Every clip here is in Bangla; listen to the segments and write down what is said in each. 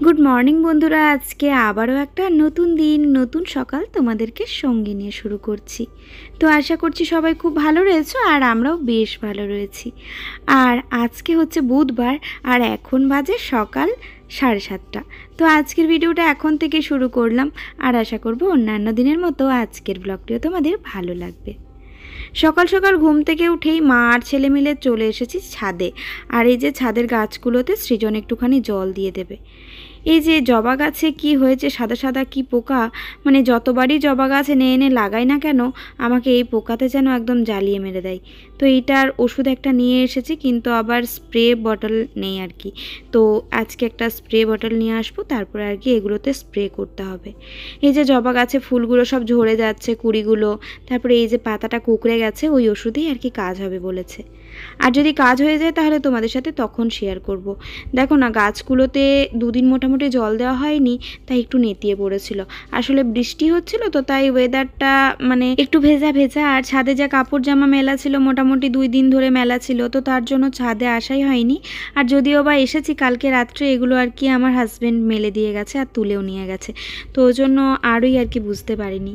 গুড মর্নিং বন্ধুরা। আজকে আবারও একটা নতুন দিন নতুন সকাল তোমাদেরকে সঙ্গে নিয়ে শুরু করছি। তো আশা করছি সবাই খুব ভালো রয়েছো আর আমরাও বেশ ভালো রয়েছি। আর আজকে হচ্ছে বুধবার আর এখন বাজে সকাল 7:30। তো আজকের ভিডিওটা এখন থেকে শুরু করলাম আর আশা করব অন্যান্য দিনের মতো আজকের ব্লগটিও তোমাদের ভালো লাগবে। সকাল সকাল ঘুম থেকে উঠেই মা আর ছেলে মিলে চলে এসেছি ছাদে। আর এই যে ছাদের গাছগুলোতে সৃজন একটুখানি জল দিয়ে দেবে। এই যে জবা গাছে কি হয়েছে, সাদা সাদা কি পোকা, মানে যতবারই জবা গাছ এনে এনে লাগাই না কেন আমাকে এই পোকাতে যেন একদম জ্বালিয়ে মেরে দেয়। তো এইটার ওষুধ একটা নিয়ে এসেছি, কিন্তু আবার স্প্রে বটল নেই আর কি। তো আজকে একটা স্প্রে বটল নিয়ে আসবো, তারপরে আর কি এগুলোতে স্প্রে করতে হবে। এই যে জবা গাছে ফুলগুলো সব ঝরে যাচ্ছে, কুড়িগুলো, তারপরে এই যে পাতাটা কুঁকড়ে গেছে, ওই ওষুধেই আর কি কাজ হবে বলেছে। আর যদি কাজ হয়ে যায় তাহলে তোমাদের সাথে তখন শেয়ার করব। দেখো না, গাছগুলোতে দুদিন মোটামুটি জল দেওয়া হয়নি, তাই একটু নেতিয়ে পড়েছিল। আসলে বৃষ্টি হচ্ছিল তো, তাই ওয়েদারটা মানে একটু ভেজা ভেজা। আর ছাদে যা কাপড় জামা মেলা ছিল, মোটামুটি 2 দিন ধরে মেলা ছিল, তো তার জন্য ছাদে আসাই হয়নি। আর যদিও বা এসেছি কালকে রাত্রে, এগুলো আর কি আমার হাজব্যান্ড মেলে দিয়ে গেছে আর তুলেও নিয়ে গেছে, তো ওই জন্য আরই আর কি বুঝতে পারিনি।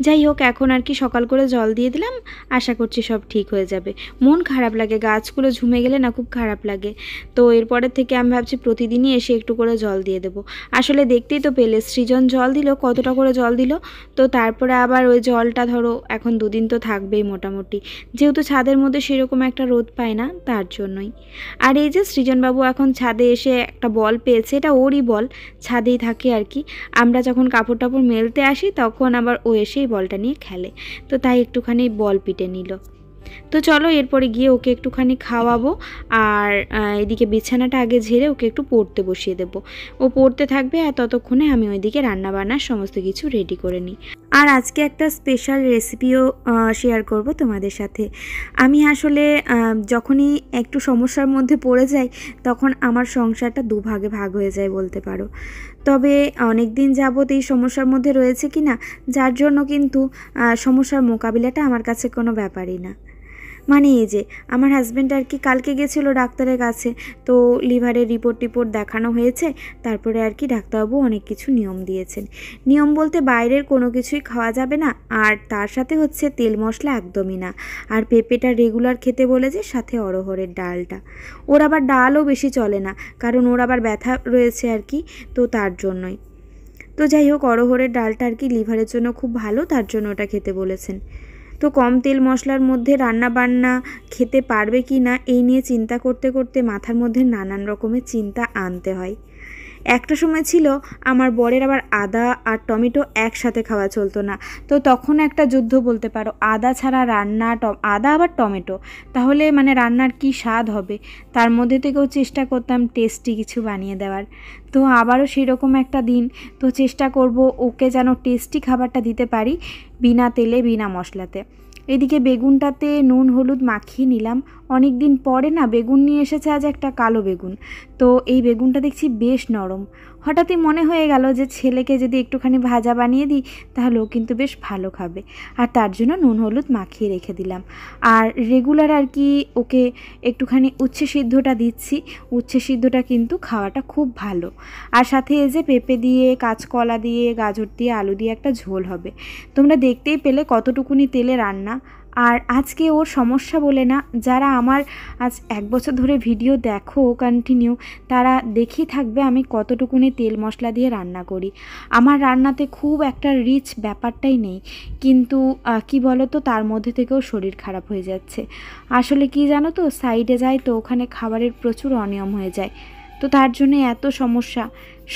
যাই হোক, এখন আর কি সকাল করে জল দিয়ে দিলাম, আশা করছি সব ঠিক হয়ে যাবে। মন খারাপ লাগে, গাছগুলো ঝুমে গেলে না খুব খারাপ লাগে। তো এরপরের থেকে আমি ভাবছি প্রতিদিনই এসে একটু করে জল দিয়ে দেবো। আসলে দেখতেই তো পেলে সৃজন জল দিল, কতটা করে জল দিল। তো তারপরে আবার ওই জলটা ধরো এখন 2 দিন তো থাকবেই মোটামুটি, যেহেতু ছাদের মধ্যে সেরকম একটা রোদ পায় না, তার জন্যই। আর এই যে সৃজনবাবু এখন ছাদে এসে একটা বল পেয়েছে, এটা ওরই বল, ছাদেই থাকে আর কি। আমরা যখন কাপড় টাপড় মেলতে আসি তখন আবার ও এসেই বলটা নিয়ে খেলে, তো তাই একটুখানি বল পিটে নিল। তো চলো এরপরে গিয়ে ওকে একটুখানি খাওয়াবো। আর এদিকে বিছানাটা আগে ঝেড়ে ওকে একটু পড়তে বসিয়ে দেবো। ও পড়তে থাকবে আর ততক্ষণে আমি ওইদিকে রান্নাবান্নার সমস্ত কিছু রেডি করে নিই। আর আজকে একটা স্পেশাল রেসিপিও শেয়ার করব তোমাদের সাথে। আমি আসলে যখনই একটু সমস্যার মধ্যে পড়ে যাই তখন আমার সংসারটা দুভাগে ভাগ হয়ে যায় বলতে পারো। তবে অনেক দিন যাবত এই সমস্যার মধ্যে রয়েছে কি না, যার জন্য কিন্তু সমস্যার মোকাবিলাটা আমার কাছে কোনো ব্যাপারই না। মানে এই যে আমার হাজব্যান্ড আর কি কালকে গেছিলো ডাক্তারের কাছে, তো লিভারের রিপোর্ট দেখানো হয়েছে। তারপরে আর কি ডাক্তারবাবু অনেক কিছু নিয়ম দিয়েছেন। নিয়ম বলতে বাইরের কোনো কিছুই খাওয়া যাবে না, আর তার সাথে হচ্ছে তেল মশলা একদমই না। আর পেঁপেটা রেগুলার খেতে বলেছে, সাথে অরহরের ডালটা। ওর আবার ডালও বেশি চলে না, কারণ ওর আবার ব্যথা রয়েছে আর কি, তো তার জন্যই। তো যাই হোক, অরহরের ডালটা আর কি লিভারের জন্য খুব ভালো, তার জন্য ওটা খেতে বলেছেন। তো কম তেল মশলার মধ্যে রান্না বান্না খেতে পারবে কি না এই নিয়ে চিন্তা করতে করতে মাথার মধ্যে নানান রকমের চিন্তা আনতে হয়। একটা সময় ছিল আমার বরের আবার আদা আর টমেটো একসাথে খাওয়া চলতো না, তো তখন একটা যুদ্ধ বলতে পারো। আদা ছাড়া রান্না, আদা আবার টমেটো, তাহলে মানে রান্নার কি স্বাদ হবে। তার মধ্যে থেকেও চেষ্টা করতাম টেস্টি কিছু বানিয়ে দেওয়ার। তো আবারও সেরকম একটা দিন, তো চেষ্টা করব ওকে যেন টেস্টি খাবারটা দিতে পারি, বিনা তেলে বিনা মশলাতে। এদিকে বেগুনটাতে নুন হলুদ মাখিয়ে নিলাম। অনেক দিন পরে না বেগুন নিয়ে এসেছে আজ একটা কালো বেগুন। তো এই বেগুনটা দেখছি বেশ নরম। হঠাৎই মনে হয়ে গেল যে ছেলেকে যদি একটুখানি ভাজা বানিয়ে দিই তাহলে ও কিন্তু বেশ ভালো খাবে, আর তার জন্য নুন হলুদ মাখিয়ে রেখে দিলাম। আর রেগুলার আর কি ওকে একটুখানি উচ্ছে সিদ্ধটা দিচ্ছি। উচ্ছে সিদ্ধটা কিন্তু খাওয়াটা খুব ভালো। আর সাথে এই যে পেঁপে দিয়ে, কাঁচকলা দিয়ে, গাজর দিয়ে, আলু দিয়ে একটা ঝোল হবে। তোমরা দেখতেই পেলে কতটুকুনি তেলে রান্না। আর আজকে ওর সমস্যা বলে না, যারা আমার আজ 1 বছর ধরে ভিডিও দেখো কন্টিনিউ, তারা দেখেই থাকবে আমি কতটুকুনি তেল মশলা দিয়ে রান্না করি। আমার রান্নাতে খুব একটা রিচ ব্যাপারটাই নেই, কিন্তু কি বলো তো, তার মধ্যে থেকেও শরীর খারাপ হয়ে যাচ্ছে। আসলে কি জানো তো, সাইডে যাই তো ওখানে খাবারের প্রচুর অনিয়ম হয়ে যায়, তো তার জন্য এত সমস্যা।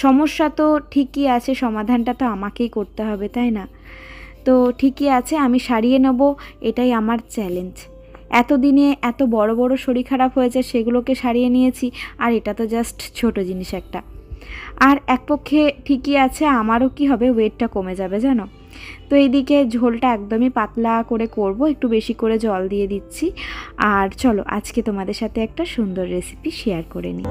সমস্যা তো ঠিকই আছে, সমাধানটা তো আমাকেই করতে হবে, তাই না? তো ঠিকই আছে, আমি সারিয়ে নেব, এটাই আমার চ্যালেঞ্জ। এতদিনে এত বড় বড় শরীর খারাপ হয়েছে, সেগুলোকে সারিয়ে নিয়েছি, আর এটা তো জাস্ট ছোট জিনিস একটা। আর এক পক্ষে ঠিকই আছে, আমারও কি হবে, ওয়েটটা কমে যাবে জানো। তো এইদিকে ঝোলটা একদমই পাতলা করে করব, একটু বেশি করে জল দিয়ে দিচ্ছি। আর চলো আজকে তোমাদের সাথে একটা সুন্দর রেসিপি শেয়ার করে নিই।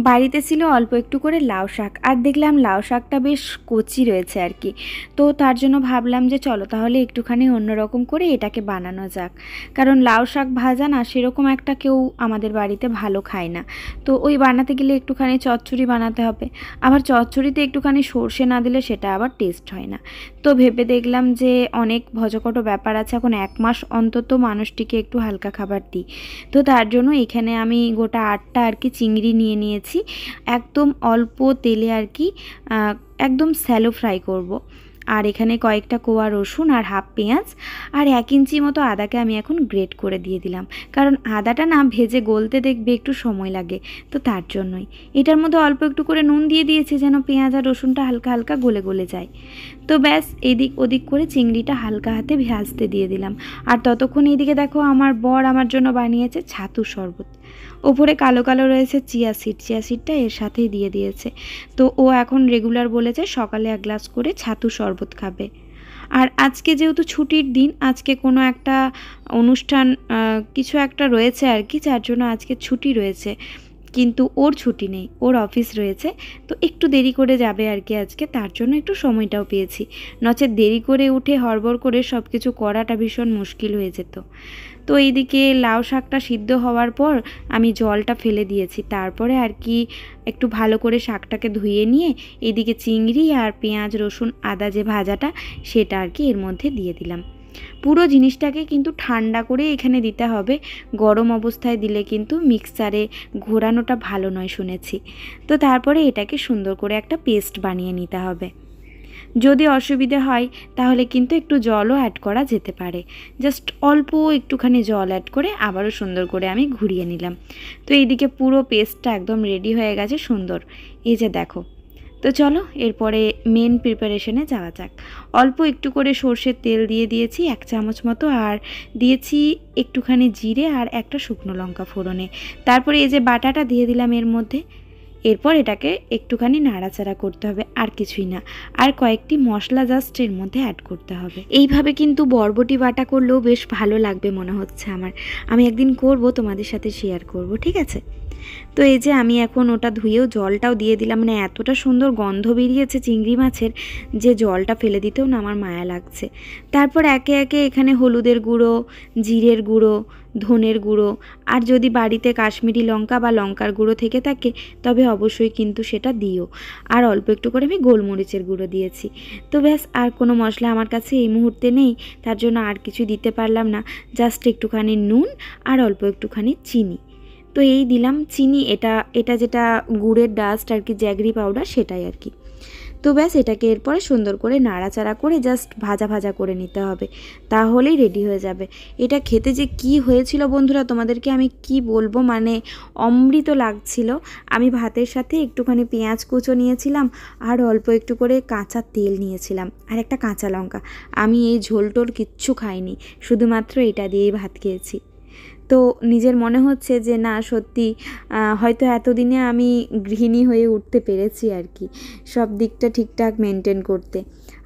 বাড়িতে ছিল অল্প একটু করে লাউ শাক, আর দেখলাম লাউ শাকটা বেশ কচি রয়েছে আর কি। তো তার জন্য ভাবলাম যে চলো তাহলে একটুখানি অন্যরকম করে এটাকে বানানো যাক, কারণ লাউ শাক ভাজা না সেরকম একটা কেউ আমাদের বাড়িতে ভালো খায় না। তো ওই বানাতে গেলে একটুখানি চচ্চড়ি বানাতে হবে, আবার চচ্চড়িতে একটুখানি সর্ষে না দিলে সেটা আবার টেস্ট হয় না। তো ভেবে দেখলাম যে অনেক ভজকটো ব্যাপার আছে, এখন 1 মাস অন্তত মানুষটিকে একটু হালকা খাবার দিই। তো তার জন্য এখানে আমি গোটা 8টা আর কি চিংড়ি নিয়েছি, একদম অল্প তেলে আর কি, একদম স্যালো ফ্রাই করব। আর এখানে কয়েকটা কোয়া রসুন আর হাফ পেঁয়াজ আর 1 ইঞ্চি মতো আদাকে আমি এখন গ্রেট করে দিয়ে দিলাম, কারণ আদাটা না ভেজে গলতে দেখবে একটু সময় লাগে, তো তার জন্যই। এটার মধ্যে অল্প একটু করে নুন দিয়ে দিয়েছি যেন পেঁয়াজ আর রসুনটা হালকা হালকা গলে যায়। তো ব্যাস এদিক ওদিক করে চিংড়িটা হালকা হাতে ভাজতে দিয়ে দিলাম। আর ততক্ষণ এইদিকে দেখো আমার বর আমার জন্য বানিয়েছে ছাতুর শরবত। ওপরে কালো কালো রয়েছে চিয়া সিডটা এর সাথেই দিয়ে দিয়েছে। তো ও এখন রেগুলার বলেছে সকালে 1 গ্লাস করে ছাতুর শরবত খাবে। আর আজকে যেহেতু ছুটির দিন, আজকে কোনো একটা অনুষ্ঠান কিছু একটা রয়েছে আর কি, যার জন্য আজকে ছুটি রয়েছে, কিন্তু ওর ছুটি নেই, ওর অফিস রয়েছে। তো একটু দেরি করে যাবে আর কি আজকে, তার জন্য একটু সময়টাও পেয়েছি, নচেত দেরি করে উঠে হড়বড় করে সব কিছু করাটা ভীষণ মুশকিল হয়ে যেত। তো এইদিকে লাউ শাকটা সিদ্ধ হওয়ার পর আমি জলটা ফেলে দিয়েছি, তারপরে আর কি একটু ভালো করে শাকটাকে ধুয়ে নিয়ে এদিকে চিংড়ি আর পেঁয়াজ রসুন আদা যে ভাজাটা সেটা আর কি এর মধ্যে দিয়ে দিলাম। পুরো জিনিসটাকে কিন্তু ঠান্ডা করে এখানে দিতে হবে, গরম অবস্থায় দিলে কিন্তু মিক্সারে ঘোরানোটা ভালো নয় শুনেছি। তো তারপরে এটাকে সুন্দর করে একটা পেস্ট বানিয়ে নিতে হবে। যদি অসুবিধে হয় তাহলে কিন্তু একটু জলও অ্যাড করা যেতে পারে, জাস্ট অল্প একটুখানি জল অ্যাড করে আবারও সুন্দর করে আমি ঘুরিয়ে নিলাম। তো এইদিকে পুরো পেস্টটা একদম রেডি হয়ে গেছে সুন্দর, এই যে দেখো। তো চলো এরপরে মেন প্রিপারেশনে যাওয়া যাক। অল্প একটু করে সর্ষের তেল দিয়ে দিয়েছি 1 চামচ মতো, আর দিয়েছি একটুখানি জিরে আর একটা শুকনো লঙ্কা ফোড়নে। তারপরে এই যে বাটাটা দিয়ে দিলাম এর মধ্যে। এরপর এটাকে একটুখানি নাড়াচাড়া করতে হবে, আর কিছুই না। আর কয়েকটি মশলা জাস্ট এর মধ্যে অ্যাড করতে হবে। এইভাবে কিন্তু বরবটি বাটা করলেও বেশ ভালো লাগবে মনে হচ্ছে আমার। আমি একদিন করব, তোমাদের সাথে শেয়ার করব, ঠিক আছে? তো এই যে আমি এখন ওটা ধুয়েও জলটাও দিয়ে দিলাম, মানে এতটা সুন্দর গন্ধ বেরিয়েছে চিংড়ি মাছের যে জলটা ফেলে দিতেও না আমার মায়া লাগছে। তারপর একে একে এখানে হলুদের গুঁড়ো, জিরের গুঁড়ো, ধনের গুঁড়ো, আর যদি বাড়িতে কাশ্মীরি লঙ্কা বা লঙ্কার গুঁড়ো থেকে থাকে তবে অবশ্যই কিন্তু সেটা দিও। আর অল্প একটু করে আমি গোলমরিচের গুঁড়ো দিয়েছি। তো ব্যাস, আর কোনো মশলা আমার কাছে এই মুহূর্তে নেই, তার জন্য আর কিছু দিতে পারলাম না, জাস্ট একটুখানি নুন আর অল্প একটুখানি চিনি। তো এই দিলাম চিনি, এটা যেটা গুড়ের ডাস্ট আর কি, জ্যাগরি পাউডার সেটাই আর কি। তো ব্যাস এটাকে এরপরে সুন্দর করে নাড়াচাড়া করে জাস্ট ভাজা করে নিতে হবে, তাহলেই রেডি হয়ে যাবে। এটা খেতে যে কি হয়েছিল বন্ধুরা তোমাদেরকে আমি কি বলবো, মানে অমৃত লাগছিল। আমি ভাতের সাথে একটুখানি পেঁয়াজ কুচো নিয়েছিলাম, আর অল্প একটু করে কাঁচা তেল নিয়েছিলাম, আর একটা কাঁচা লঙ্কা। আমি এই ঝোল টোল কিচ্ছু খাইনি, শুধুমাত্র এটা দিয়েই ভাত খেয়েছি। তো নিজের মনে হচ্ছে যে না সত্যি হয়তো এতদিনে আমি গৃহিণী হয়ে উঠতে পেরেছি আর কি, সব দিকটা ঠিকঠাক মেনটেন করতে।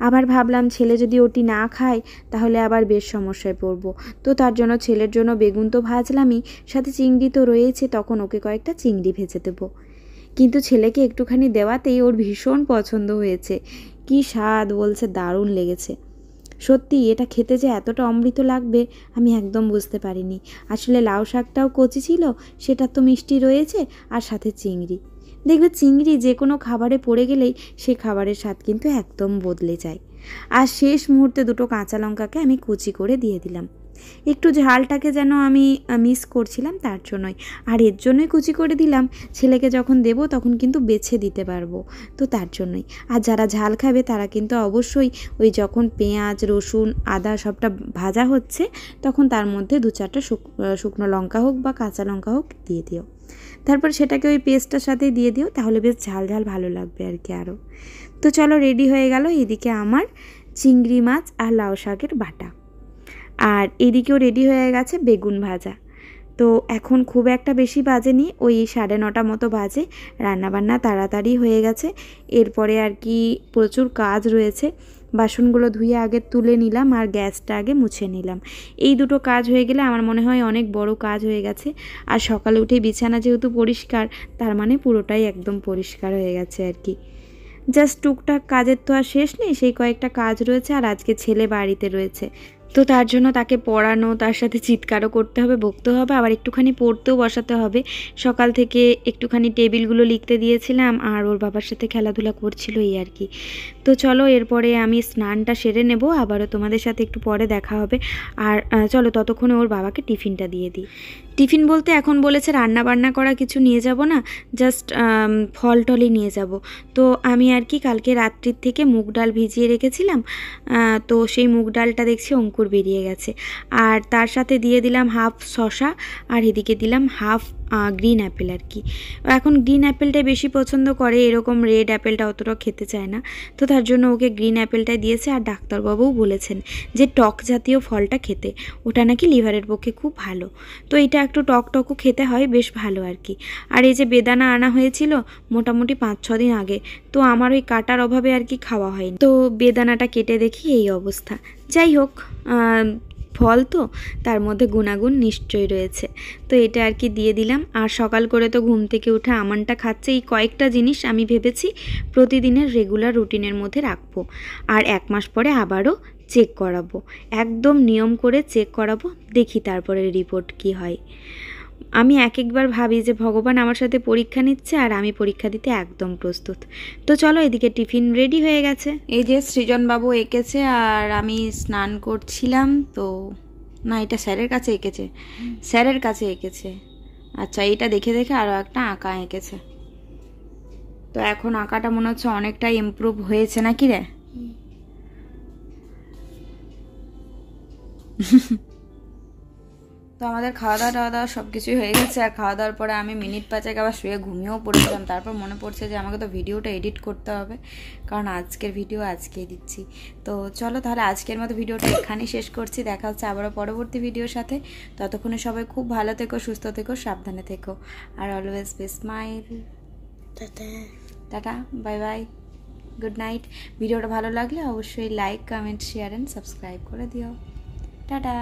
আবার ভাবলাম ছেলে যদি ওটি না খায় তাহলে আবার বেশ সমস্যায় পড়বো। তো তার জন্য ছেলের জন্য বেগুন তো ভাজলামই, সাথে চিংড়ি তো রয়েছে, তখন ওকে কয়েকটা চিংড়ি ভেজে দেবো। কিন্তু ছেলেকে একটুখানি দেওয়াতেই ওর ভীষণ পছন্দ হয়েছে, কি স্বাদ বলছে, দারুণ লেগেছে। সত্যি এটা খেতে যে এতটা অমৃত লাগবে আমি একদম বুঝতে পারিনি। আসলে লাউ শাকটাও কচি ছিল, সেটা তো মিষ্টি রয়েছে, আর সাথে চিংড়ি। দেখবে চিংড়ি যে কোনো খাবারে পড়ে গেলেই সেই খাবারের স্বাদ কিন্তু একদম বদলে যায়। আর শেষ মুহূর্তে 2টো কাঁচা লঙ্কাকে আমি কুচি করে দিয়ে দিলাম, একটু ঝালটাকে যেন আমি মিস করছিলাম তার জন্যই। আর এর জন্যই কুচি করে দিলাম, ছেলেকে যখন দেব তখন কিন্তু বেছে দিতে পারবো, তো তার জন্যই। আর যারা ঝাল খাবে তারা কিন্তু অবশ্যই ওই যখন পেঁয়াজ রসুন আদা সবটা ভাজা হচ্ছে তখন তার মধ্যে 2-4টা শুকনো লঙ্কা হোক বা কাঁচা লঙ্কা হোক দিয়ে দিও। তারপর সেটাকে ওই পেস্টটার সাথে দিয়ে দিও, তাহলে বেশ ঝাল ভালো লাগবে আর কি আরও। তো চলো রেডি হয়ে গেল এদিকে আমার চিংড়ি মাছ আর লাউ শাকের বাটা, আর এদিকেও রেডি হয়ে গেছে বেগুন ভাজা। তো এখন খুব একটা বেশি বাজেনি, ওই 9:30 মতো বাজে, রান্নাবান্না তাড়াতাড়ি হয়ে গেছে। এরপরে আর কি প্রচুর কাজ রয়েছে, বাসনগুলো ধুয়ে আগে তুলে নিলাম আর গ্যাসটা আগে মুছে নিলাম। এই দুটো কাজ হয়ে গেলে আমার মনে হয় অনেক বড় কাজ হয়ে গেছে। আর সকালে উঠে বিছানা যেহেতু পরিষ্কার, তার মানে পুরোটাই একদম পরিষ্কার হয়ে গেছে আর কি। জাস্ট টুকটাক কাজের তো আর শেষ নেই, সেই কয়েকটা কাজ রয়েছে। আর আজকে ছেলে বাড়িতে রয়েছে, তো তার জন্য তাকে পড়ানো, তার সাথে চিৎকারও করতে হবে, বকতে হবে, আবার একটুখানি পড়তেও বসাতে হবে। সকাল থেকে একটুখানি টেবিলগুলো লিখতে দিয়েছিলাম আর ওর বাবার সাথে খেলাধুলা করছিল এই আর কি। তো চলো এরপরে আমি স্নানটা সেরে নেব, আবারও তোমাদের সাথে একটু পরে দেখা হবে। আর চলো ততক্ষণে ওর বাবাকে টিফিনটা দিয়ে দিই। টিফিন বলতে এখন বলেছে রান্না বান্না করা কিছু নিয়ে যাব না, জাস্ট ফল টলই নিয়ে যাব। তো আমি আর কি কালকে রাত্রির থেকে মুগ ডাল ভিজিয়ে রেখেছিলাম, তো সেই মুগ ডালটা দেখছি অঙ্কুর বেরিয়ে গেছে। আর তার সাথে দিয়ে দিলাম হাফ শসা, আর এদিকে দিলাম হাফ গ্রিন অ্যাপেল আর কি। এখন গ্রিন অ্যাপেলটাই বেশি পছন্দ করে, এরকম রেড অ্যাপেলটা অতটা খেতে চায় না, তো তার জন্য ওকে গ্রিন অ্যাপেলটাই দিয়েছে। আর ডাক্তারবাবুও বলেছেন যে টক জাতীয় ফলটা খেতে, ওটা নাকি লিভারের পক্ষে খুব ভালো। তো এটা একটু টক টকও খেতে হয়, বেশ ভালো আর কি। আর এই যে বেদানা আনা হয়েছিল মোটামুটি 5-6 দিন আগে, তো আমার ওই কাটার অভাবে আর কি খাওয়া হয়নি। তো বেদানাটা কেটে দেখি এই অবস্থা। যাই হোক, ফল তো তার মধ্যে গুণাগুণ নিশ্চয়ই রয়েছে, তো এটা আর কি দিয়ে দিলাম। আর সকাল করে তো ঘুম থেকে উঠে আমনটা খাচ্ছে। এই কয়েকটা জিনিস আমি ভেবেছি প্রতিদিনের রেগুলার রুটিনের মধ্যে রাখবো, আর 1 মাস পরে আবারও চেক করাবো, একদম নিয়ম করে চেক করাবো, দেখি তারপরে রিপোর্ট কি হয়। আমি একবার ভাবি যে ভগবান আমার সাথে পরীক্ষা নিচ্ছে আর আমি পরীক্ষা দিতে একদম প্রস্তুত। তো চলো এদিকে টিফিন রেডি হয়ে গেছে। এই যে সৃজনবাবু এঁকেছে আর আমি স্নান করছিলাম। তো না, এটা স্যারের কাছে এঁকেছে, স্যারের কাছে এঁকেছে। আচ্ছা, এইটা দেখে দেখে আরও একটা আঁকা এঁকেছে। তো এখন আঁকাটা মনে হচ্ছে অনেকটাই ইমপ্রুভ হয়েছে নাকি রে? তো আমাদের খাওয়া দাওয়া সব কিছুই হয়ে গেছে। আর খাওয়া দাওয়ার পরে আমি মিনিট 5 আবার শুয়ে ঘুমিয়েও পড়েছিলাম। তারপর মনে পড়ছে যে আমাকে তো ভিডিওটা এডিট করতে হবে, কারণ আজকের ভিডিও আজকেই দিচ্ছি। তো চলো তাহলে আজকের মতো ভিডিওটা এখানেই শেষ করছি। দেখা হচ্ছে আবারও পরবর্তী ভিডিওর সাথে। ততক্ষণে সবাই খুব ভালো থেকো, সুস্থ থেকো, সাবধানে থেকো, আর always be smile. Tata tata, bye bye, good night. ভিডিওটা ভালো লাগলে অবশ্যই like, comment, share and subscribe করে দিও। টাটা।